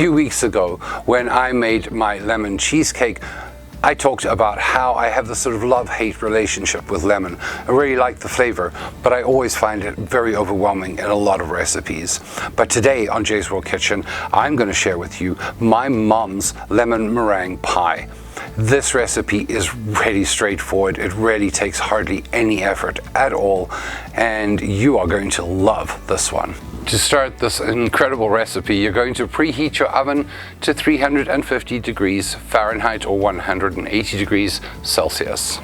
few weeks ago when I made my lemon cheesecake, I talked about how I have this sort of love-hate relationship with lemon. I really like the flavor, but I always find it very overwhelming in a lot of recipes. But today on Jay's World Kitchen, I'm going to share with you my mom's lemon meringue pie. This recipe is really straightforward. It really takes hardly any effort at all, and you are going to love this one. To start this incredible recipe, you're going to preheat your oven to 350 degrees Fahrenheit or 180 degrees Celsius.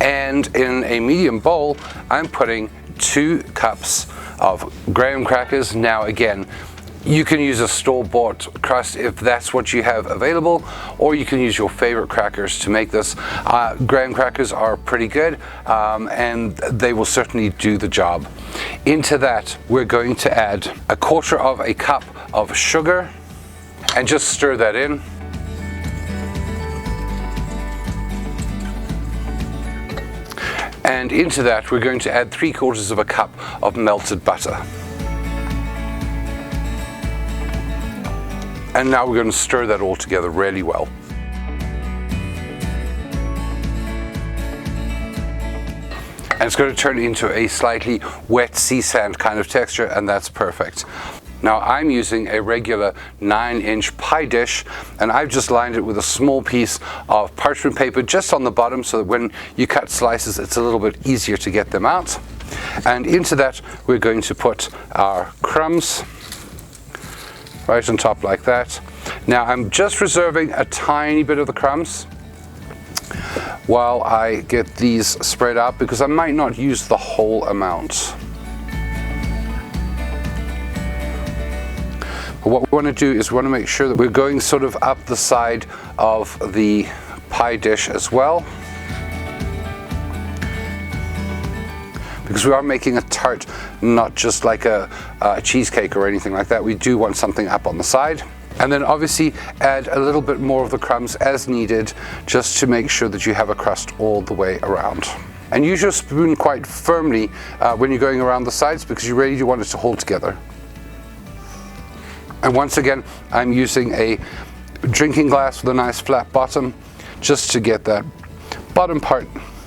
And in a medium bowl, I'm putting 2 cups of graham crackers. Now again, you can use a store-bought crust if that's what you have available, or you can use your favorite crackers to make this. Graham crackers are pretty good, and they will certainly do the job. Into that, we're going to add 1/4 cup of sugar and just stir that in. And into that, we're going to add 3/4 cup of melted butter. And now we're going to stir that all together really well. And it's going to turn into a slightly wet sea sand kind of texture, and that's perfect. Now I'm using a regular 9-inch pie dish, and I've just lined it with a small piece of parchment paper just on the bottom so that when you cut slices it's a little bit easier to get them out. And into that we're going to put our crumbs right on top like that. Now I'm just reserving a tiny bit of the crumbs while I get these spread out, because I might not use the whole amount. But what we want to do is we want to make sure that we're going sort of up the side of the pie dish as well, because we are making a tart, not just like a cheesecake or anything like that. We do want something up on the side. And then obviously add a little bit more of the crumbs as needed, just to make sure that you have a crust all the way around. And use your spoon quite firmly when you're going around the sides, because you really do want it to hold together. And once again, I'm using a drinking glass with a nice flat bottom, just to get that bottom part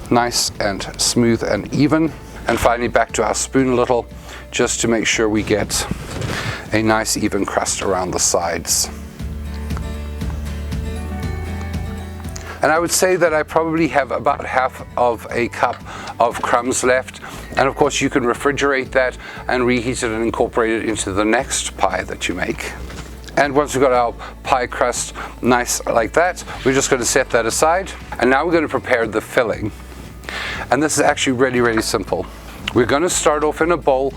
nice and smooth and even. And finally back to our spoon a little, just to make sure we get a nice even crust around the sides. And I would say that I probably have about 1/2 cup of crumbs left. And of course you can refrigerate that and reheat it and incorporate it into the next pie that you make. And once we've got our pie crust nice like that, we're just going to set that aside. And now we're going to prepare the filling. And this is actually really, really simple. We're going to start off in a bowl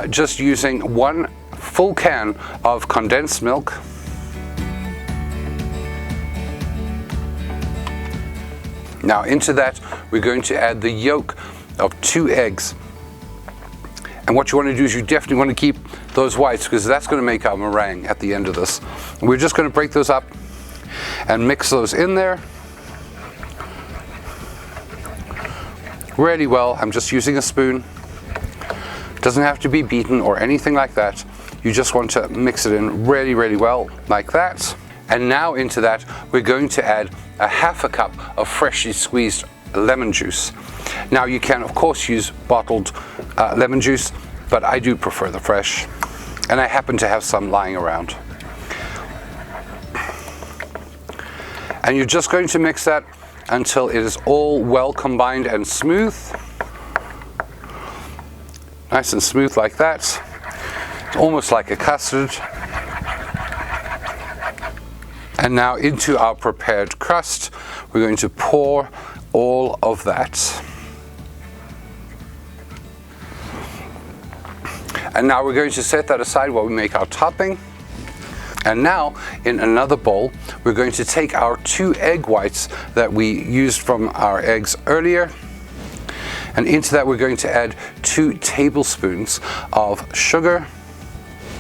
just using 1 full can of condensed milk. Now into that we're going to add the yolk of 2 eggs. And what you want to do is you definitely want to keep those whites, because that's going to make our meringue at the end of this. And we're just going to break those up and mix those in there really well. I'm just using a spoon. It doesn't have to be beaten or anything like that. You just want to mix it in really, really well like that. And now into that we're going to add 1/2 cup of freshly squeezed lemon juice. Now you can of course use bottled lemon juice, but I do prefer the fresh, and I happen to have some lying around. And you're just going to mix that until it is all well combined and smooth. Nice and smooth like that. It's almost like a custard. And now into our prepared crust, we're going to pour all of that. And now we're going to set that aside while we make our topping. And now in another bowl, we're going to take our 2 egg whites that we used from our eggs earlier. And into that we're going to add 2 tablespoons of sugar.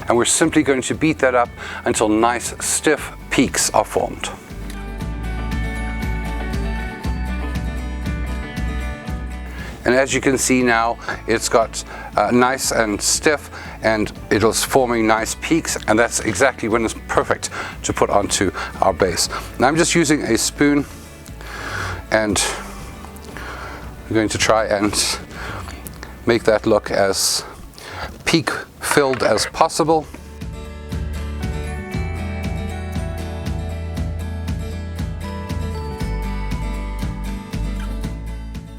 And we're simply going to beat that up until nice stiff peaks are formed. And as you can see now, it's got nice and stiff, and it's forming nice peaks, and that's exactly when it's perfect to put onto our base. Now I'm just using a spoon, and we're going to try and make that look as peak filled as possible.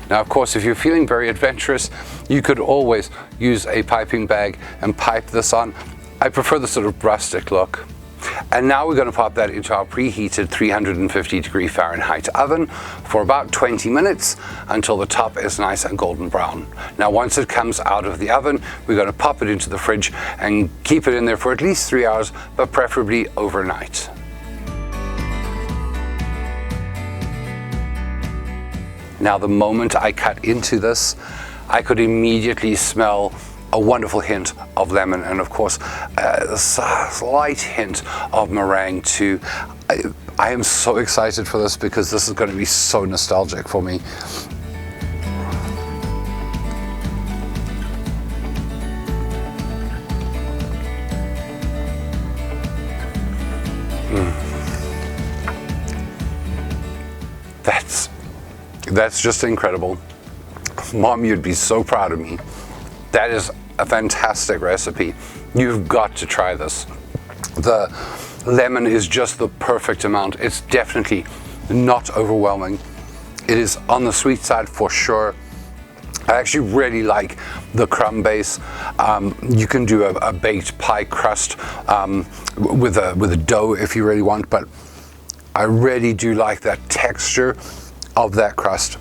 Now, of course, if you're feeling very adventurous, you could always use a piping bag and pipe this on. I prefer the sort of rustic look. And now we're going to pop that into our preheated 350 Fahrenheit oven for about 20 minutes until the top is nice and golden brown. Now, once it comes out of the oven, we're going to pop it into the fridge and keep it in there for at least 3 hours, but preferably overnight. Now, the moment I cut into this, I could immediately smell a wonderful hint of lemon, and of course a slight hint of meringue too. I am so excited for this because this is going to be so nostalgic for me. That's just incredible. Mom, you'd be so proud of me. That is a fantastic recipe. You've got to try this. The lemon is just the perfect amount. It's definitely not overwhelming. It is on the sweet side for sure. I actually really like the crumb base. You can do a baked pie crust with a dough if you really want, but I really do like that texture of that crust.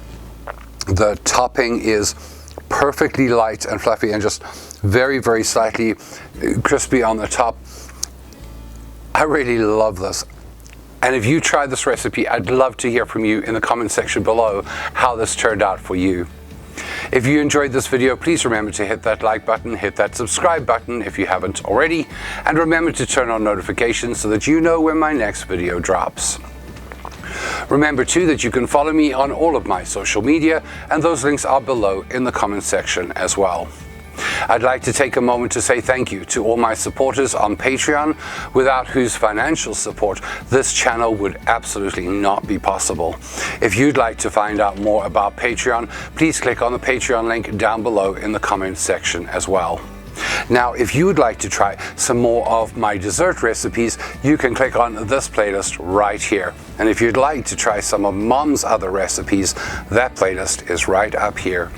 The topping is perfectly light and fluffy and just very, very slightly crispy on the top. I really love this. And if you try this recipe, I'd love to hear from you in the comment section below how this turned out for you. If you enjoyed this video, please remember to hit that like button, hit that subscribe button if you haven't already, and remember to turn on notifications so that you know when my next video drops. Remember too that you can follow me on all of my social media, and those links are below in the comment section as well. I'd like to take a moment to say thank you to all my supporters on Patreon, without whose financial support this channel would absolutely not be possible. If you'd like to find out more about Patreon, please click on the Patreon link down below in the comment section as well. Now, if you would like to try some more of my dessert recipes, you can click on this playlist right here. And if you'd like to try some of Mom's other recipes, that playlist is right up here.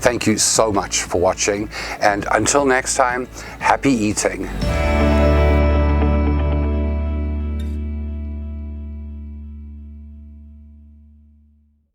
Thank you so much for watching, and until next time, happy eating.